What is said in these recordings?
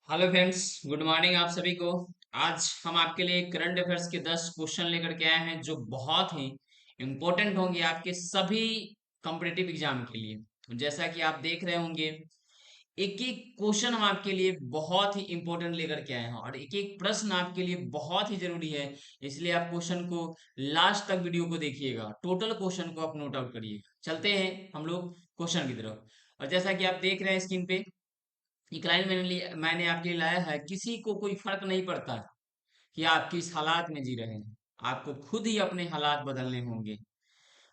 Hello friends, good morning आप सभी को। आज हम आपके लिए करंट अफेयर्स के 10 क्वेश्चन लेकर के आए हैं जो बहुत ही इम्पोर्टेंट होंगे आपके सभी कॉम्पिटिटिव एग्जाम के लिए। जैसा कि आप देख रहे होंगे, एक एक क्वेश्चन हम आपके लिए बहुत ही इम्पोर्टेंट लेकर के आए हैं और एक एक प्रश्न आपके लिए बहुत ही जरूरी है। इसलिए आप क्वेश्चन को लास्ट तक वीडियो को देखिएगा, टोटल क्वेश्चन को आप नोट आउट करिएगा। चलते हैं हम लोग क्वेश्चन की तरफ। और जैसा कि आप देख रहे हैं स्क्रीन पे, एक लाइन मैंने आपके लिए लाया है। किसी को कोई फर्क नहीं पड़ता है कि आप किस हालात में जी रहे हैं, आपको खुद ही अपने हालात बदलने होंगे।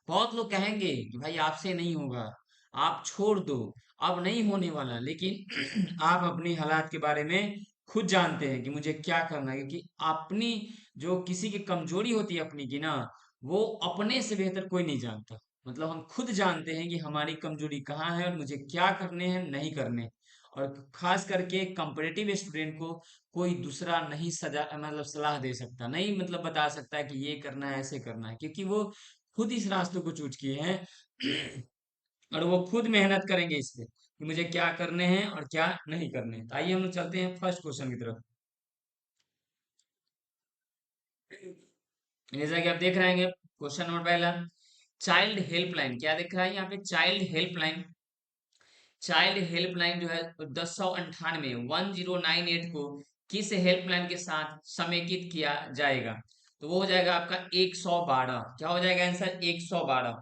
बहुत लोग कहेंगे कि भाई आपसे नहीं होगा, आप छोड़ दो, अब नहीं होने वाला। लेकिन आप अपनी हालात के बारे में खुद जानते हैं कि मुझे क्या करना है, क्योंकि अपनी जो किसी की कमजोरी होती है अपनी की ना, वो अपने से बेहतर कोई नहीं जानता। मतलब हम खुद जानते हैं कि हमारी कमजोरी कहाँ है और मुझे क्या करने हैं नहीं करने। और खास करके कंपेटिटिव स्टूडेंट को कोई दूसरा नहीं सजा मतलब सलाह दे सकता, नहीं मतलब बता सकता है कि ये करना है ऐसे करना है, क्योंकि वो खुद इस रास्ते को चूज किए हैं। और वो खुद मेहनत करेंगे इस पे कि मुझे क्या करने हैं और क्या नहीं करने हैं। तो आइए हम लोग चलते हैं फर्स्ट क्वेश्चन की तरफ। जैसा कि आप देख रहे हैं, क्वेश्चन नंबर पहला, चाइल्ड हेल्पलाइन क्या दिख रहा है यहाँ पे? Child helpline. चाइल्ड हेल्पलाइन जो है 1098 1098 को किस हेल्पलाइन के साथ समेकित किया जाएगा? तो वो हो जाएगा आपका 112। क्या हो जाएगा आंसर? 112।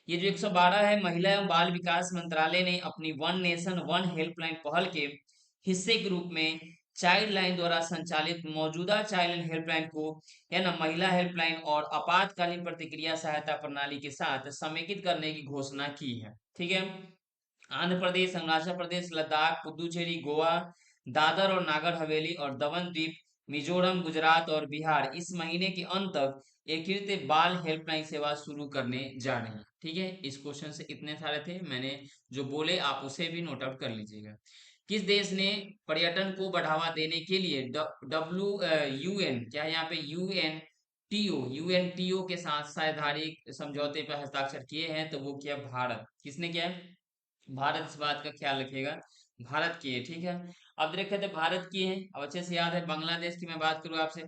ये जो 112 है, महिला एवं बाल विकास मंत्रालय ने अपनी वन नेशन वन हेल्पलाइन पहल के हिस्से के रूप में चाइल्ड लाइन द्वारा संचालित मौजूदा चाइल्ड हेल्पलाइन को या ना महिला हेल्पलाइन और आपातकालीन प्रतिक्रिया सहायता प्रणाली के साथ समेकित करने की घोषणा की है। ठीक है। आंध्र प्रदेश, अरुणाचल प्रदेश, लद्दाख, पुदुचेरी, गोवा, दादर और नागर हवेली और दमन द्वीप, मिजोरम, गुजरात और बिहार इस महीने के अंत तक एकीकृत बाल हेल्पलाइन सेवा शुरू करने जा रहे हैं। ठीक है, इस क्वेश्चन से इतने सारे थे, मैंने जो बोले आप उसे भी नोट आउट कर लीजिएगा। किस देश ने पर्यटन को बढ़ावा देने के लिए डब्ल्यू यूएन क्या है यहाँ पे? यूएनटीओ के साथ सैद्धांतिक समझौते पर हस्ताक्षर किए हैं? तो वो किया भारत। किसने किया है? भारत। इस बात का ख्याल रखिएगा, भारत की है। ठीक है। अब देखे थे भारत की है, अब अच्छे से याद है। बांग्लादेश की मैं बात करूँ आपसे,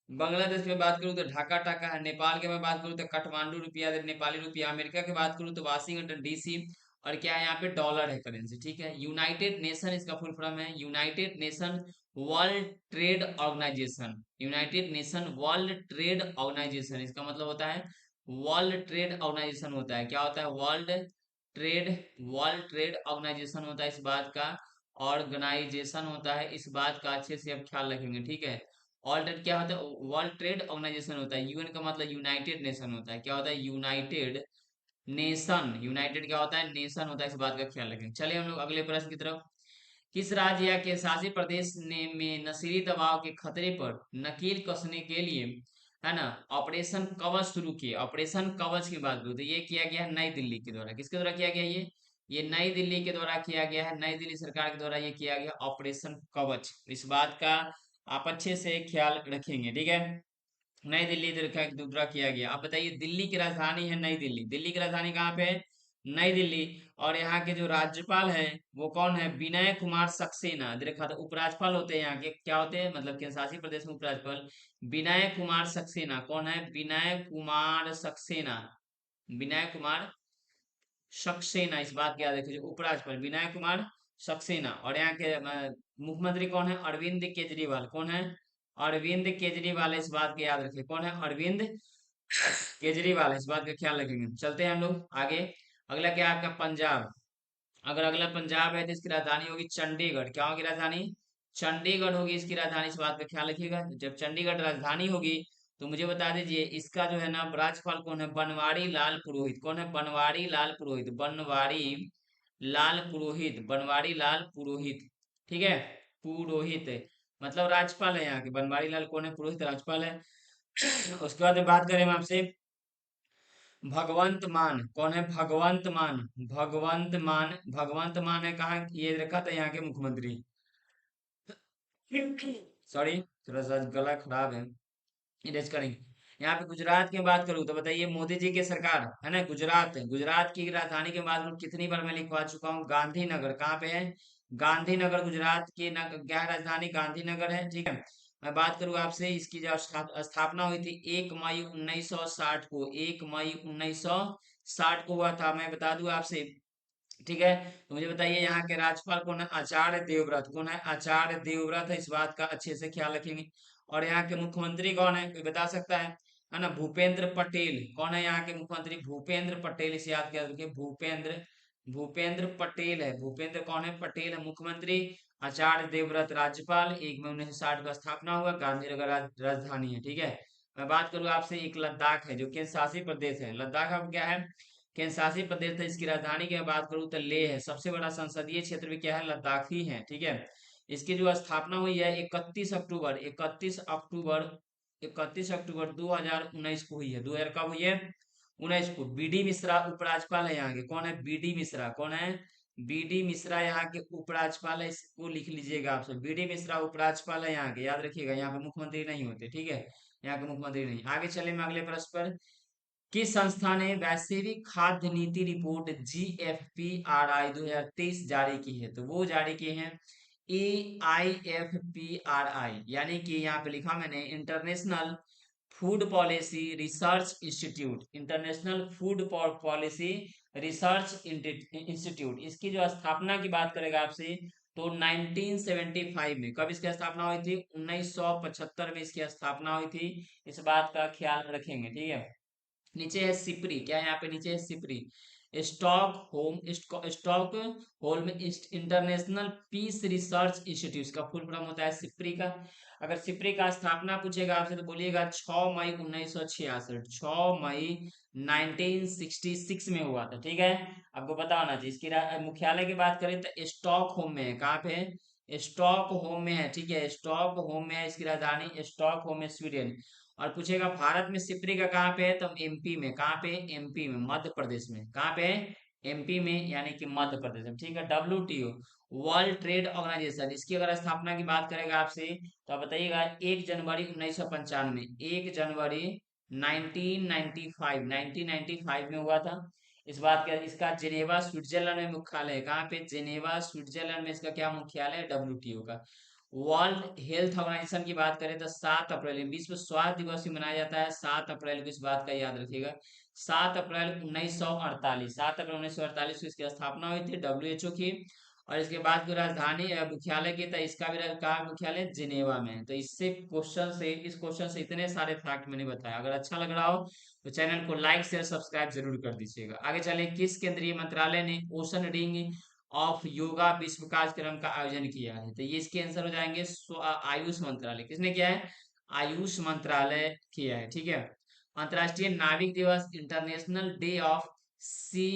बांग्लादेश की मैं बात करूँ तो ढाका टाका है। नेपाल की मैं बात करूँ तो काठमांडू रुपया, नेपाली रुपया। अमेरिका की बात करूँ तो वाशिंगटन डीसी। और क्या है यहाँ पे? डॉलर है करेंसी। ठीक है। यूनाइटेड नेशन इसका फुल फॉर्म है, United Nation World Trade Organisation. United Nation World Trade Organisation, इसका मतलब होता है वर्ल्ड ट्रेड ऑर्गेनाइजेशन होता है। क्या होता है? ट्रेड वर्ल्ड ट्रेड ऑर्गेनाइजेशन होता है इस बात का। ऑर्गेनाइजेशन होता है इस बात का, अच्छे से आप ख्याल रखेंगे। ठीक है। वर्ल्ड क्या होता है? वर्ल्ड ट्रेड ऑर्गेनाइजेशन होता है। यूएन का मतलब यूनाइटेड नेशन होता है। क्या होता है? United nation. यूनाइटेड क्या होता है? नेशन होता है, इस बात का ख्याल रखें। चलिए हम लोग अगले प्रश्न की तरफ। किस राज्य या केंद्र शासित प्रदेश ने में नशीली दवाओं के खतरे पर नकेल कसने के लिए, है ना, ऑपरेशन कवच शुरू किए? ऑपरेशन कवच की बात करूँ तो ये किया गया है नई दिल्ली के द्वारा। किसके द्वारा किया गया? ये नई दिल्ली के द्वारा किया गया है, नई दिल्ली सरकार के द्वारा ये किया गया ऑपरेशन कवच। इस बात का आप अच्छे से ख्याल रखेंगे। ठीक है। नई दिल्ली द्वारा किया गया। अब बताइए, दिल्ली की राजधानी है नई दिल्ली, दिल्ली की राजधानी कहाँ पे है? नई दिल्ली। और यहाँ के जो राज्यपाल हैं वो कौन है? विनय कुमार सक्सेना। देखा था, उपराज्यपाल होते हैं यहाँ के, क्या होते हैं मतलब केंद्र शासित प्रदेश में उपराज्यपाल विनय कुमार सक्सेना। कौन है? विनय कुमार सक्सेना। विनय कुमार सक्सेना, इस बात की याद रखिए। उपराज्यपाल विनय कुमार सक्सेना। और यहाँ के मुख्यमंत्री कौन है? अरविंद केजरीवाल। कौन है? अरविंद केजरीवाल। इस बात की याद रखिए, कौन है? अरविंद केजरीवाल। इस बात का ख्याल रखेंगे। चलते हैं हम लोग आगे। अगला क्या है आपका? पंजाब। अगर अगला पंजाब है तो इसकी राजधानी होगी चंडीगढ़। क्या होगी राजधानी? चंडीगढ़ होगी इसकी राजधानी, इस बात का ख्याल रखिएगा। जब चंडीगढ़ राजधानी होगी तो मुझे बता दीजिए इसका जो है ना राज्यपाल कौन है? बनवारी लाल पुरोहित। कौन है? बनवारी लाल पुरोहित। बनवारी लाल पुरोहित। बनवारी लाल पुरोहित। ठीक है। पुरोहित मतलब राज्यपाल है यहाँ के। बनवारी लाल कौन है? पुरोहित राज्यपाल है। उसके बाद में बात करें हम आपसे भगवंत मान। कौन है? भगवंत मान। भगवंत मान, भगवंत मान है कहाँ? ये रखा था यहाँ के मुख्यमंत्री। सॉरी, थोड़ा सा गला खराब है, इरेज करेंगे। यहाँ पे गुजरात की बात करूँ तो बताइए, मोदी जी की सरकार है ना, गुजरात है। गुजरात की राजधानी की बात करूँ, कितनी बार मैं लिखवा चुका हूँ? गांधीनगर। कहाँ पे है? गांधीनगर गुजरात की क्या है राजधानी? गांधीनगर है, ठीक है। मैं बात करूँ आपसे इसकी जो स्थापना हुई थी 1 मई 1960 को, 1 मई 1960 को हुआ था, मैं बता दूं आपसे, ठीक है। तो मुझे बताइए यहाँ के राज्यपाल कौन है? आचार्य देवव्रत। कौन है? आचार्य देवव्रत है, इस बात का अच्छे से ख्याल रखेंगे। और यहाँ के मुख्यमंत्री कौन है, कोई बता सकता है ना? भूपेंद्र पटेल। कौन है यहाँ के मुख्यमंत्री? भूपेंद्र पटेल, इसे याद कर रखिए, भूपेंद्र, भूपेंद्र पटेल है। भूपेंद्र कौन है? पटेल है मुख्यमंत्री। आचार्य देवव्रत राज्यपाल। 1 मई 1960 का स्थापना हुआ, गांधीनगर राजधानी है, ठीक है। मैं बात करूँ आपसे, एक लद्दाख है जो केंद्र शासित प्रदेश है। लद्दाख अब क्या है? केंद्र शासित प्रदेश है। इसकी राजधानी की मैं बात करूँ तो लेह है। सबसे बड़ा संसदीय क्षेत्र भी क्या है? लद्दाख ही है, ठीक है। इसकी जो स्थापना हुई है 31 अक्टूबर, 31 अक्टूबर 2019 को हुई है। 2000 कब हुई है? 19 को। बीडी मिश्रा उपराज्यपाल है यहाँ के। कौन है? बीडी मिश्रा। कौन है? बीडी मिश्रा यहाँ के उपराज्यपाल है, इसको लिख लीजिएगा आपसे। बीडी मिश्रा उपराज्यपाल है यहाँ के, याद रखिएगा। यहाँ पे मुख्यमंत्री नहीं होते, ठीक है। यहाँ के मुख्यमंत्री नहीं। आगे चले मैं अगले प्रश्न पर। किस संस्था ने वैश्विक खाद्य नीति रिपोर्ट GFPRI 2023 जारी की है? तो वो जारी किए हैं AIFPRI, यानी कि यहाँ पे लिखा मैंने international food policy research institute, international food policy research institute. इसकी जो स्थापना की बात करेगा आपसे तो 1975 में। कब इसकी स्थापना हुई थी? 1975 में इसकी स्थापना हुई थी। इस बात का ख्याल रखेंगे, ठीक है। नीचे है सिप्री, क्या है यहाँ पे? नीचे है SIPRI, Stockholm International Peace Research Institute का फुल फॉर्म होता है सिप्री का। अगर सिप्री का स्थापना पूछेगा आपसे तो बोलिएगा 6 मई 1966, 6 मई 1966 में हुआ था, ठीक है। आपको पता होना चाहिए। इसकी मुख्यालय की बात करें तो स्टॉक होम में है। कहाँ पे है? स्टॉक होम में है, ठीक है। स्टॉक होम में है इसकी राजधानी, स्टॉक होम है, स्वीडन। और पूछेगा भारत में सिप्री का कहाँ पे है? तो MP में। कहाँ पे? MP में, मध्य प्रदेश में। कहाँ पे है? MP में, यानी कि मध्य प्रदेश में, ठीक है। WTO, वर्ल्ड ट्रेड ऑर्गेनाइजेशन, इसकी अगर स्थापना की बात करेगा आपसे तो आप बताइएगा 1 जनवरी 1995, 1 जनवरी 1995 में हुआ था। इस बात का, इसका जिनेवा स्विट्जरलैंड में मुख्यालय है। कहाँ पे? जिनेवा स्विट्जरलैंड में इसका क्या मुख्यालय है? WTO का। वर्ल्ड हेल्थ ऑर्गेनाइजेशन की बात करें तो 7 अप्रैल, विश्व स्वास्थ्य दिवस भी मनाया जाता है 7 अप्रैल को। इस बात का याद रखिएगा। 7 अप्रैल 1948, 7 अप्रैल 1948 को इसकी स्थापना हुई थी WHO की। और इसके बाद की राजधानी मुख्यालय की तो इसका भी कहा मुख्यालय जिनेवा में है। तो इससे क्वेश्चन से, इस क्वेश्चन से इतने सारे फैक्ट मैंने बताया। अगर अच्छा लग रहा हो तो चैनल को लाइक शेयर सब्सक्राइब जरूर कर दीजिएगा। आगे चले, किस केंद्रीय मंत्रालय ने ओशन रिंग ऑफ योगा विश्व कार्यक्रम का आयोजन किया है? तो ये इसके आंसर हो जाएंगे आयुष मंत्रालय। किसने किया है? आयुष मंत्रालय किया है, ठीक है। अंतर्राष्ट्रीय नाविक दिवस, International Day of C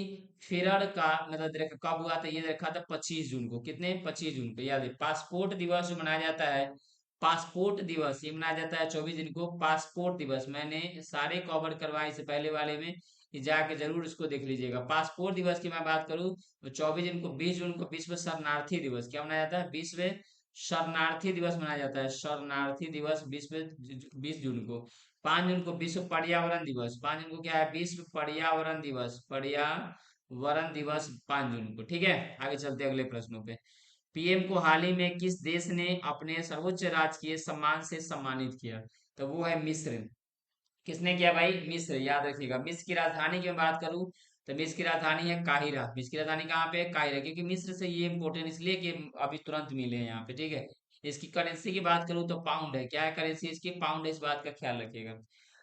Ferrer का मतलब कब हुआ था? ये रखा था 25 जून को। कितने? 25 जून को, याद है। पासपोर्ट दिवस जो मनाया जाता है, पासपोर्ट दिवस ये मनाया जाता है 24 जून को। पासपोर्ट दिवस मैंने सारे कवर करवाए इससे पहले वाले में, कि जाके जरूर इसको देख लीजिएगा। पासपोर्ट दिवस की मैं बात करूं तो 24 जून को, 20 जून को विश्व शरणार्थी दिवस क्या मनाया जाता है? विश्व शरणार्थी दिवस मनाया जाता है। शरणार्थी दिवस विश्व 20 जून को। 5 जून को विश्व पर्यावरण दिवस, 5 जून को क्या है? विश्व पर्यावरण दिवस, पर्यावरण दिवस 5 जून को, ठीक है। आगे चलते हैं अगले प्रश्नों पे। PM को हाल ही में किस देश ने अपने सर्वोच्च राजकीय सम्मान से सम्मानित किया? तो वो है मिस्र। किसने किया भाई? मिस्र, याद रखिएगा। मिस्र की राजधानी की मैं बात करूं तो मिस्र की राजधानी है काहिरा। मिस्र की राजधानी कहाँ पे है? काहिरा। क्योंकि मिस्र से ये इंपॉर्टेंट इसलिए कि अभी तुरंत मिले हैं यहाँ पे, ठीक है। इसकी करेंसी की बात करूं तो पाउंड है। क्या है करेंसी इसकी? पाउंड है, इस बात का ख्याल रखिएगा।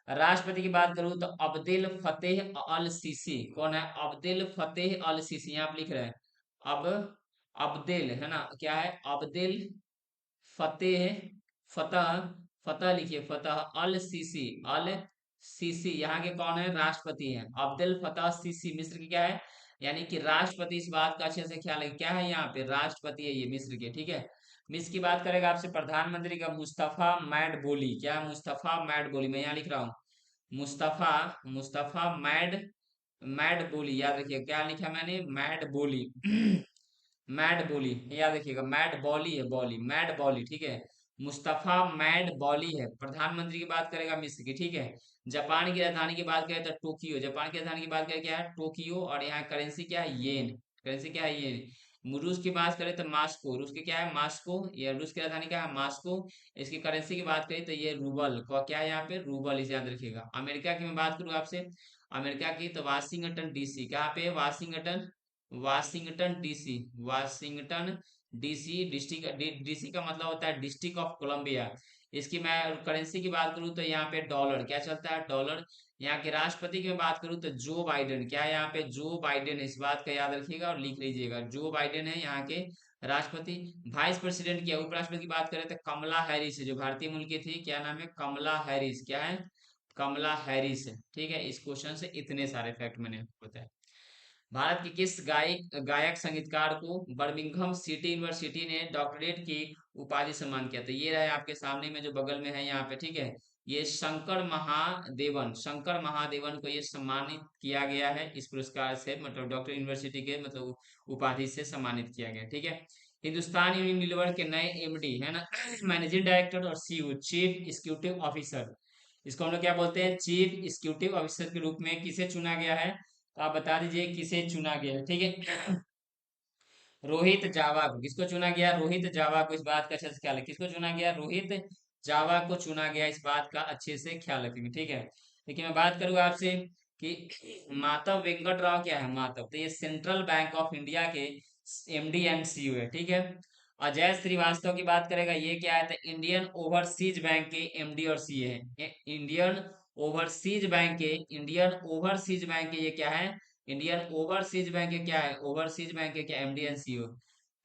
राष्ट्रपति की बात करूं तो अब्देल फतेह अल सीसी। कौन है? अब्देल फतेह अल सीसी, यहाँ पे लिख रहे हैं। अब अब्देल है ना, क्या है? अब्देल फतेह, फतह, फतह लिखिए, फतह अल सीसी, अल सीसी यहाँ के कौन है? राष्ट्रपति हैं। अब्दुल फतह सीसी मिस्र के क्या है? यानी कि राष्ट्रपति। इस बात का अच्छे से ख्याल है, क्या है यहाँ पे? राष्ट्रपति है ये मिस्र के, ठीक है। मिस्र की बात करेगा आपसे प्रधानमंत्री का मुस्तफा मैडबोली। क्या है? मुस्तफा मैडबोली, मैं यहाँ लिख रहा हूँ। मुस्तफा, मुस्तफा मैडबोली, याद रखिए। क्या लिखा मैंने? मैडबोली मैड बॉली, याद रखिएगा। मैड बॉली है, बॉली, मैड बॉली, ठीक है। मुस्तफा मैड बॉली है प्रधानमंत्री की बात करेगा मिस्र की, ठीक है। जापान की राजधानी की बात करें तो टोक्यो। जापान की राजधानी की बात करें क्या है? टोक्यो। और यहाँ करेंसी क्या है? येन। करेंसी क्या है? येन। रूस की बात करें तो मास्को, रूस की क्या है मास्को, या रूस की राजधानी क्या है मास्को। इसकी करेंसी की बात करें तो ये रूबल को क्या है यहाँ पे रूबल, इसे याद रखिएगा। अमेरिका की मैं बात करूँ आपसे, अमेरिका की तो वाशिंगटन डीसी, कहाँ पे Washington, Washington DC, Washington DC, district DC का मतलब होता है डिस्ट्रिक्ट ऑफ कोलंबिया। इसकी मैं करेंसी की बात करूँ तो यहाँ पे डॉलर क्या चलता है डॉलर। यहाँ के राष्ट्रपति की मैं बात करूँ तो जो बाइडेन, क्या है यहाँ पे जो बाइडेन है, इस बात का याद रखिएगा और लिख लीजिएगा, जो बाइडेन है यहाँ के राष्ट्रपति। वाइस प्रेसिडेंट क्या, उपराष्ट्रपति की बात करें तो कमला हैरिस है, जो भारतीय मूल की थी, क्या नाम है कमला हैरिस, क्या है कमला हैरिस है। ठीक है, इस क्वेश्चन से इतने सारे फैक्ट मैंने आपको बताया। भारत के किस गायक गायक संगीतकार को बर्मिंघम सिटी यूनिवर्सिटी ने डॉक्टरेट की उपाधि सम्मान किया? तो ये रहे आपके सामने में जो बगल में है यहाँ पे, ठीक है, ये शंकर महादेवन, शंकर महादेवन को ये सम्मानित किया गया है इस पुरस्कार से, मतलब डॉक्टर यूनिवर्सिटी के मतलब उपाधि से सम्मानित किया गया। ठीक है, हिंदुस्तान यूनिलीवर के नए एमडी है ना, मैनेजिंग डायरेक्टर और सीईओ, चीफ एग्जीक्यूटिव ऑफिसर, इसको हम लोग क्या बोलते हैं चीफ एग्जीक्यूटिव ऑफिसर के रूप में किसे चुना गया है? तो आप बता दीजिए किसे चुना गया है। ठीक है, रोहित जावा को, किसको चुना गया रोहित जावा को, इस बात का अच्छे से ख्याल है, किसको चुना गया रोहित जावा को चुना गया, इस बात का अच्छे से ख्याल रखेंगे। ठीक है, देखिए मैं बात करूँ आपसे कि माधव वेंकट राव क्या है माधव, तो ये सेंट्रल बैंक ऑफ इंडिया के एमडी एंड सीईओ है। ठीक है, अजय श्रीवास्तव की बात करेगा, ये क्या है तो इंडियन ओवरसीज बैंक के एमडी और सीए है। इंडियन ओवरसीज बैंक के, इंडियन ओवरसीज बैंक के ये क्या है इंडियन ओवरसीज बैंक के क्या है ओवरसीज बैंक के क्या MD and CEO.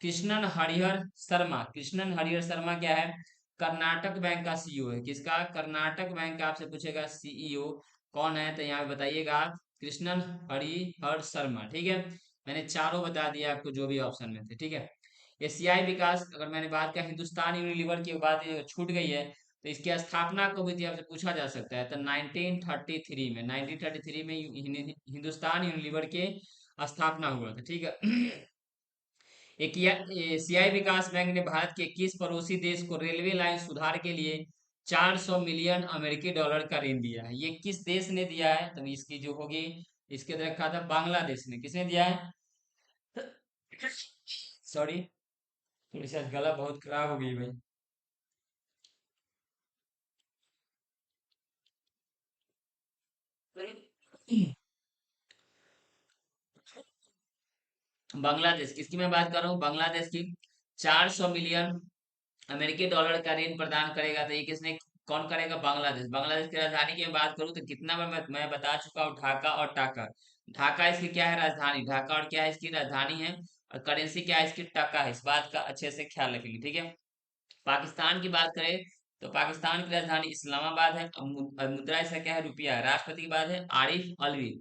Krishnan Harihar Sharma, Krishnan Harihar Sharma क्या है कर्नाटक बैंक का सीईओ है, किसका कर्नाटक बैंक का आपसे पूछेगा सीईओ कौन है, तो यहाँ पे बताइएगा आप, कृष्णन हरिहर शर्मा। ठीक है, मैंने चारों बता दिया आपको जो भी ऑप्शन में थे। ठीक है, एशियाई विकास, अगर मैंने बात का हिंदुस्तान यूनिलीवर की बात छूट गई है, तो इसकी स्थापना कब हुई थी आपसे पूछा जा सकता है, तो 1933 में, 1933 में हिंदुस्तान यूनिलीवर के स्थापना हुआ था। ठीक है, एशियाई विकास बैंक ने भारत के किस पड़ोसी देश को रेलवे लाइन सुधार के लिए 400 मिलियन अमेरिकी डॉलर का ऋण दिया है? ये किस देश ने दिया है, तो इसकी जो होगी, इसके अंदर रखा था बांग्लादेश ने, किसने दिया है सॉरी, थोड़ी सी आज गला बहुत खराब हो गई भाई। बांग्लादेश, किसकी मैं बात कर रहा हूँ बांग्लादेश की, 400 मिलियन अमेरिकी डॉलर का ऋण प्रदान करेगा, तो ये किसने कौन करेगा बांग्लादेश। बांग्लादेश की राजधानी की मैं बात करूँ तो कितना बार मैं बता चुका हूँ ढाका और टाका। ढाका इसकी क्या है राजधानी, ढाका और क्या है इसकी राजधानी है, और करेंसी क्या है इसकी टका है, इस बात का अच्छे से ख्याल रखेंगे। ठीक है, पाकिस्तान की बात करें तो पाकिस्तान की राजधानी इस्लामाबाद है, और मुद्रा इसका क्या है रुपया है। राष्ट्रपति की बात है आरिफ अलवी,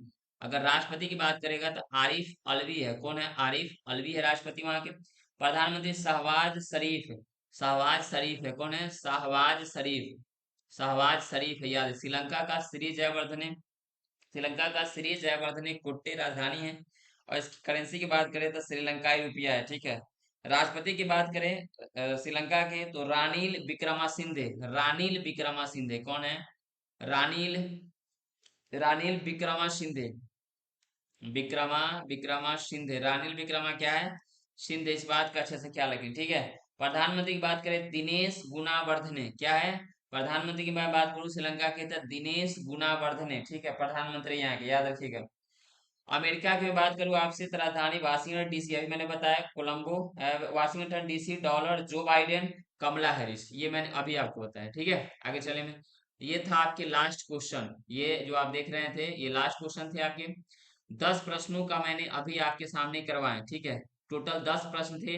अगर राष्ट्रपति की बात करेगा तो आरिफ अलवी है, कौन है आरिफ अलवी है राष्ट्रपति वहां के। प्रधानमंत्री शहबाज शरीफ है, शहबाज शरीफ है, कौन है शहबाज शरीफ, शहबाज शरीफ है, याद है। श्रीलंका का श्री जयवर्धने, श्रीलंका का श्री जयवर्धने कोट्टे राजधानी है, और इसकी करेंसी की बात करें तो श्रीलंकाई रुपया है। ठीक है, राष्ट्रपति की बात करें श्रीलंका के तो रानिल विक्रमासिंघे, रानिल विक्रमासिंघे कौन है रानिल, रानिल विक्रमासिंघे, विक्रमा विक्रमा सिंधे, रानिल विक्रमा क्या है सिंधे, इस बात का अच्छे से ख्याल रखें। ठीक है, प्रधानमंत्री की बात करें दिनेश गुणावर्धने, क्या है प्रधानमंत्री की मैं बात करूं श्रीलंका के तो दिनेश गुणावर्धने। ठीक है, प्रधानमंत्री यहाँ के याद रखिएगा। अमेरिका की मैं बात करूं आपसे तो राजधानी वाशिंगटन डीसी, अभी मैंने बताया Colombo, Washington DC, dollar Joe Biden, Kamala Harris, ये मैंने अभी आपको बताया। ठीक है, आगे चले मैं, ये था आपके लास्ट क्वेश्चन, ये जो आप देख रहे थे ये लास्ट क्वेश्चन थे आपके। 10 प्रश्नों का मैंने अभी आपके सामने करवाया। ठीक है, टोटल 10 प्रश्न थे,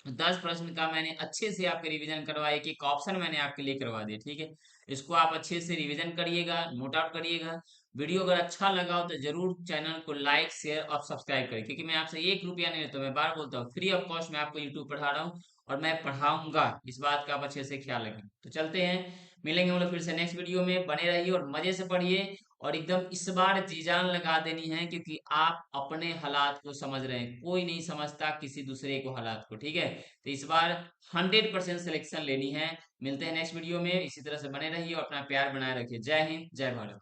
10 प्रश्न का मैंने अच्छे से आपके रिवीजन करवाया, एक एक ऑप्शन मैंने आपके लिए करवा दिया। ठीक है, इसको आप अच्छे से रिवीजन करिएगा, नोट आउट करिएगा। वीडियो अगर अच्छा लगा हो तो जरूर चैनल को लाइक शेयर और सब्सक्राइब करें, क्योंकि मैं आपसे 1 रुपया नहीं लेता, मैं बार बोलता हूँ फ्री ऑफ कॉस्ट मैं आपको यूट्यूब पढ़ा रहा हूँ, और मैं पढ़ाऊंगा, इस बात का आप अच्छे से ख्याल रखें। तो चलते हैं, मिलेंगे हम लोग फिर से नेक्स्ट वीडियो में, बने रहिए और मजे से पढ़िए, और एकदम इस बार जी जान लगा देनी है, क्योंकि आप अपने हालात को समझ रहे हैं, कोई नहीं समझता किसी दूसरे को हालात को। ठीक है, तो इस बार 100% सिलेक्शन लेनी है। मिलते हैं नेक्स्ट वीडियो में, इसी तरह से बने रहिए और अपना प्यार बनाए रखिए। जय हिंद, जय भारत।